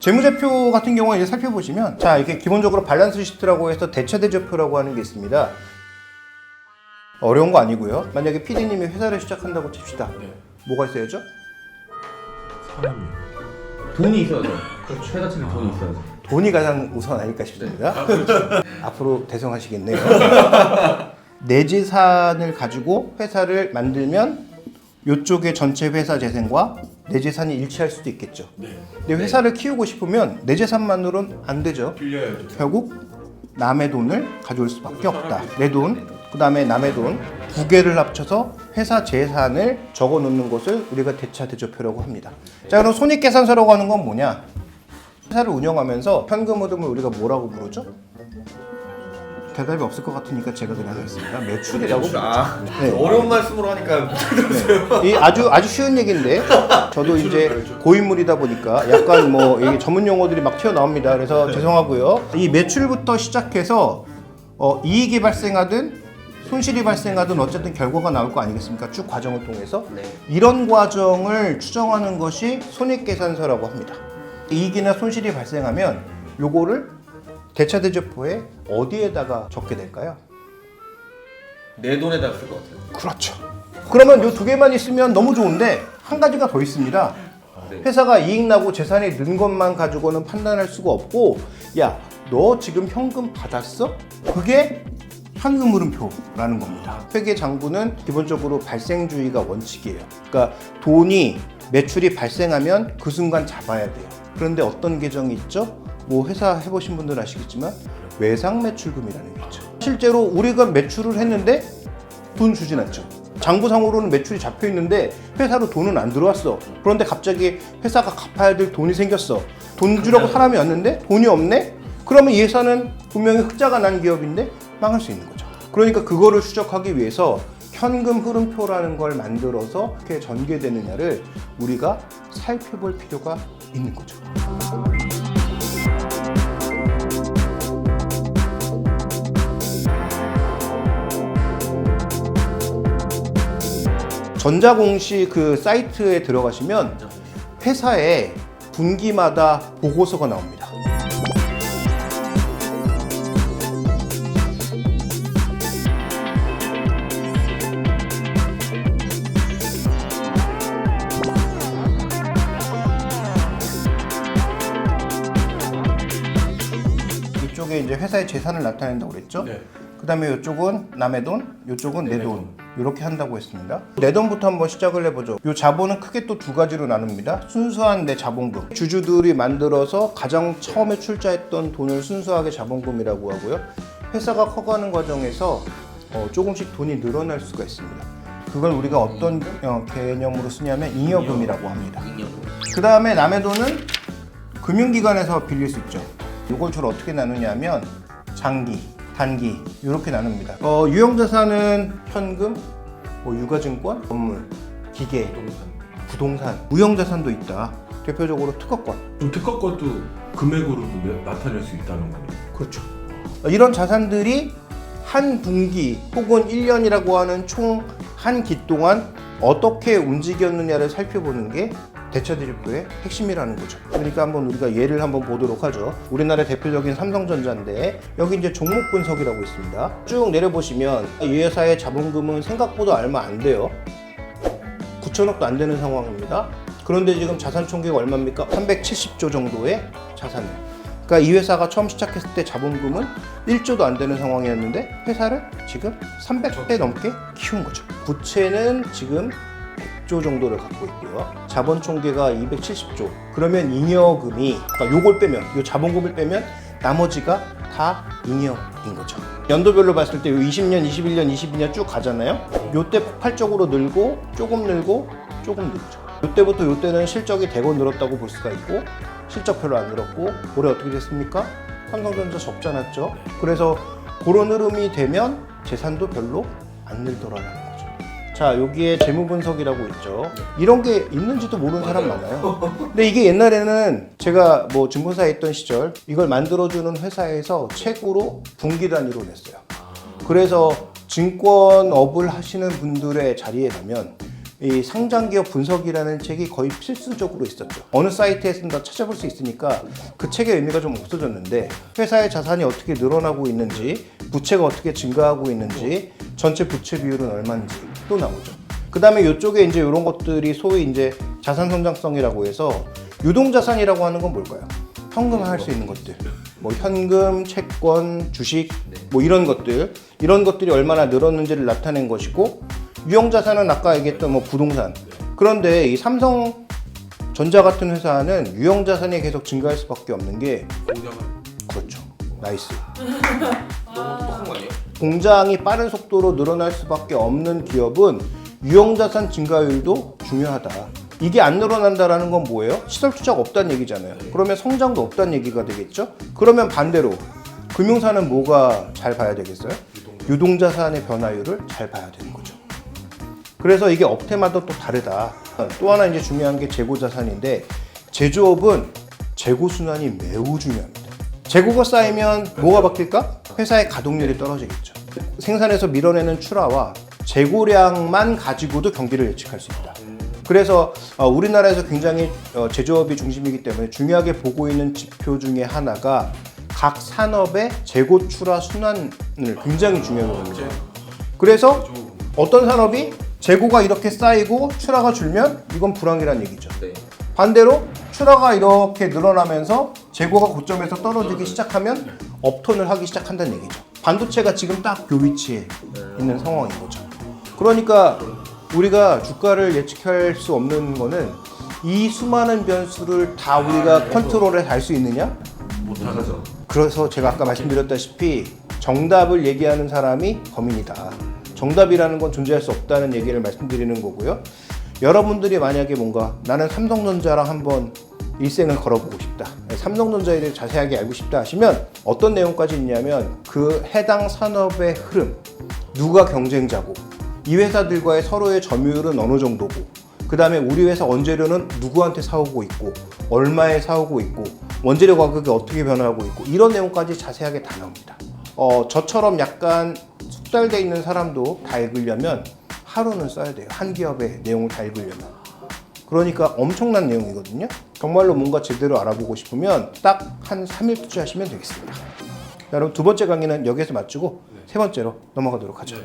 재무제표 같은 경우에 이제 살펴보시면, 자, 이렇게 기본적으로 밸런스 시트라고 해서 대차대조표라고 하는 게 있습니다. 어려운 거 아니고요. 만약에 PD님이 회사를 시작한다고 칩시다. 네. 뭐가 있어야죠? 사람이요. 돈이 있어야죠. 그렇죠. 회사 측에 돈이 있어야죠. 돈이 가장 우선 아닐까 싶습니다. 아, 그렇죠. 앞으로 대성하시겠네요. 내 재산을 가지고 회사를 만들면 이쪽의 전체 회사 재산과 내 재산이 일치할 수도 있겠죠. 네. 근데 회사를 키우고 싶으면 내 재산만으로는 안 되죠. 빌려야죠. 결국 남의 돈을 가져올 수밖에 없다. 내 돈, 그 다음에 남의 돈 두 개를 합쳐서 회사 재산을 적어 놓는 것을 우리가 대차대조표라고 합니다. 자, 그럼 손익계산서라고 하는 건 뭐냐? 회사를 운영하면서 현금 흐름을 우리가 뭐라고 부르죠? 대답이 없을 것 같으니까 제가 그냥 하겠습니다. 매출이라고 부르죠. 네. 어려운 말씀으로 하니까 이 아주 쉬운 얘기인데 저도 이제 고인물이다 보니까 약간 뭐 이게 전문 용어들이 막 튀어나옵니다. 그래서 죄송하고요. 이 매출부터 시작해서 이익이 발생하든 손실이 발생하든 어쨌든 결과가 나올 거 아니겠습니까? 쭉 과정을 통해서 네. 이런 과정을 추정하는 것이 손익계산서라고 합니다. 이익이나 손실이 발생하면 요거를 대차대조표에 어디에다가 적게 될까요? 내 돈에다 쓸 것 같아요. 그렇죠. 그러면 요 두 개만 있으면 너무 좋은데 한 가지가 더 있습니다. 네. 회사가 이익 나고 재산이 는 것만 가지고는 판단할 수가 없고, 야, 너 지금 현금 받았어? 그게 현금 흐름표라는 겁니다. 회계 장부는 기본적으로 발생주의가 원칙이에요. 그러니까 돈이 매출이 발생하면 그 순간 잡아야 돼요. 그런데 어떤 계정이 있죠? 뭐 회사 해보신 분들 아시겠지만 외상 매출금이라는 게 있죠. 실제로 우리가 매출을 했는데 돈 주진 않죠. 장부상으로는 매출이 잡혀 있는데 회사로 돈은 안 들어왔어. 그런데 갑자기 회사가 갚아야 될 돈이 생겼어. 돈 주려고 사람이 왔는데 돈이 없네? 그러면 이 회사는 분명히 흑자가 난 기업인데 망할 수 있는 거죠. 그러니까 그거를 추적하기 위해서 현금 흐름표라는 걸 만들어서 어떻게 전개되느냐를 우리가 살펴볼 필요가 있는 거죠. 전자공시 그 사이트에 들어가시면 회사에 분기마다 보고서가 나옵니다. 이쪽에 이제 회사의 재산을 나타낸다고 그랬죠? 네. 그 다음에 이쪽은 남의 돈, 이쪽은 내 돈. 이렇게 한다고 했습니다. 내 돈부터 한번 시작을 해보죠. 이 자본은 크게 또 두 가지로 나눕니다. 순수한 내 자본금. 주주들이 만들어서 가장 처음에 출자했던 돈을 순수하게 자본금이라고 하고요. 회사가 커가는 과정에서 조금씩 돈이 늘어날 수가 있습니다. 그걸 우리가 어떤 개념으로 쓰냐면 잉여금이라고 합니다. 그 다음에 남의 돈은 금융기관에서 빌릴 수 있죠. 이걸 주로 어떻게 나누냐면 장기, 단기 이렇게 나눕니다. 유형자산은 현금, 유가증권, 건물, 기계, 부동산, 무형자산도 있다. 대표적으로 특허권. 좀 특허권도 금액으로 나타낼 수 있다는 거네요. 그렇죠. 이런 자산들이 한 분기 혹은 1년이라고 하는 총 한 기 동안 어떻게 움직였느냐를 살펴보는 게 대차대조표의 핵심이라는 거죠. 그러니까 한번 우리가 예를 한번 보도록 하죠. 우리나라의 대표적인 삼성전자인데 여기 이제 종목 분석이라고 있습니다. 쭉 내려보시면 이 회사의 자본금은 생각보다 얼마 안 돼요. 9천억도 안 되는 상황입니다. 그런데 지금 자산 총계가 얼마입니까? 370조 정도의 자산을. 그러니까 이 회사가 처음 시작했을 때 자본금은 1조도 안 되는 상황이었는데 회사를 지금 300배 넘게 키운 거죠. 부채는 지금 100조 정도를 갖고 있고요. 자본 총계가 270조. 그러면 잉여금이, 그러니까 요걸 빼면, 요 자본금을 빼면 나머지가 다 잉여인 거죠. 연도별로 봤을 때 20년, 21년, 22년 쭉 가잖아요. 요때 폭발적으로 늘고 조금 늘고 조금 늘죠. 요때부터 요때는 실적이 대거 늘었다고 볼 수가 있고 실적 별로 안 늘었고 올해 어떻게 됐습니까? 삼성전자 적자 났죠. 그래서 그런 흐름이 되면 재산도 별로 안 늘더라라는 거죠. 자, 여기에 재무 분석이라고 있죠. 이런 게 있는지도 모르는 사람 많아요. 근데 이게 옛날에는 제가 뭐 증권사에 있던 시절 이걸 만들어주는 회사에서 책으로 분기 단위로 냈어요. 그래서 증권업을 하시는 분들의 자리에 가면 이 상장기업 분석이라는 책이 거의 필수적으로 있었죠. 어느 사이트에서는 다 찾아볼 수 있으니까 그 책의 의미가 좀 없어졌는데 회사의 자산이 어떻게 늘어나고 있는지, 부채가 어떻게 증가하고 있는지, 전체 부채 비율은 얼마인지 또 나오죠. 그 다음에 이쪽에 이제 이런 것들이 소위 이제 자산 성장성이라고 해서 유동자산이라고 하는 건 뭘까요? 현금화할 수 있는 것들. 뭐 현금, 채권, 주식, 뭐 이런 것들이 얼마나 늘었는지를 나타낸 것이고, 유형자산은 아까 얘기했던 뭐 부동산. 그런데 이 삼성전자 같은 회사는 유형자산이 계속 증가할 수밖에 없는 게 공장은 그렇죠. 나이스. 너무 똑똑한 거 아니에요? 공장이 빠른 속도로 늘어날 수밖에 없는 기업은 유형자산 증가율도 중요하다. 이게 안 늘어난다라는 건 뭐예요? 시설 투자가 없다는 얘기잖아요. 그러면 성장도 없다는 얘기가 되겠죠? 그러면 반대로 금융사는 뭐가 잘 봐야 되겠어요? 유동자산의 변화율을 잘 봐야 되는 거죠. 그래서 이게 업태마다 또 다르다. 또 하나 이제 중요한 게 재고자산인데, 제조업은 재고순환이 매우 중요합니다. 재고가 쌓이면 뭐가 바뀔까? 회사의 가동률이 떨어지겠죠. 생산해서 밀어내는 출하와 재고량만 가지고도 경기를 예측할 수 있다. 그래서 우리나라에서 굉장히 제조업이 중심이기 때문에 중요하게 보고 있는 지표 중에 하나가 각 산업의 재고 출하 순환을 굉장히 중요하게 봅니다. 그래서 어떤 산업이 재고가 이렇게 쌓이고 출하가 줄면 이건 불황이라는 얘기죠. 네. 반대로 출하가 이렇게 늘어나면서 재고가 고점에서 떨어지기 시작하면 업톤을 하기 시작한다는 얘기죠. 반도체가 지금 딱 그 위치에 있는 상황인 거죠. 그러니까 우리가 주가를 예측할 수 없는 거는 이 수많은 변수를 다 우리가 컨트롤에 달 수 있느냐? 못하죠. 그래서 제가 아까 말씀드렸다시피 정답을 얘기하는 사람이 범인이다. 정답이라는 건 존재할 수 없다는 얘기를 말씀드리는 거고요. 여러분들이 만약에 뭔가 나는 삼성전자랑 한번 일생을 걸어보고 싶다, 삼성전자에 대해 자세하게 알고 싶다 하시면 어떤 내용까지 있냐면 그 해당 산업의 흐름, 누가 경쟁자고, 이 회사들과의 서로의 점유율은 어느 정도고, 그 다음에 우리 회사 원재료는 누구한테 사오고 있고, 얼마에 사오고 있고, 원재료 가격이 어떻게 변화하고 있고, 이런 내용까지 자세하게 다 나옵니다. 저처럼 약간 숙달돼 있는 사람도 다 읽으려면 하루는 써야 돼요. 한 기업의 내용을 다 읽으려면. 그러니까 엄청난 내용이거든요. 정말로 뭔가 제대로 알아보고 싶으면 딱 한 3일 투자하시면 되겠습니다. 여러분, 두 번째 강의는 여기에서 마치고 세 번째로 넘어가도록 하죠.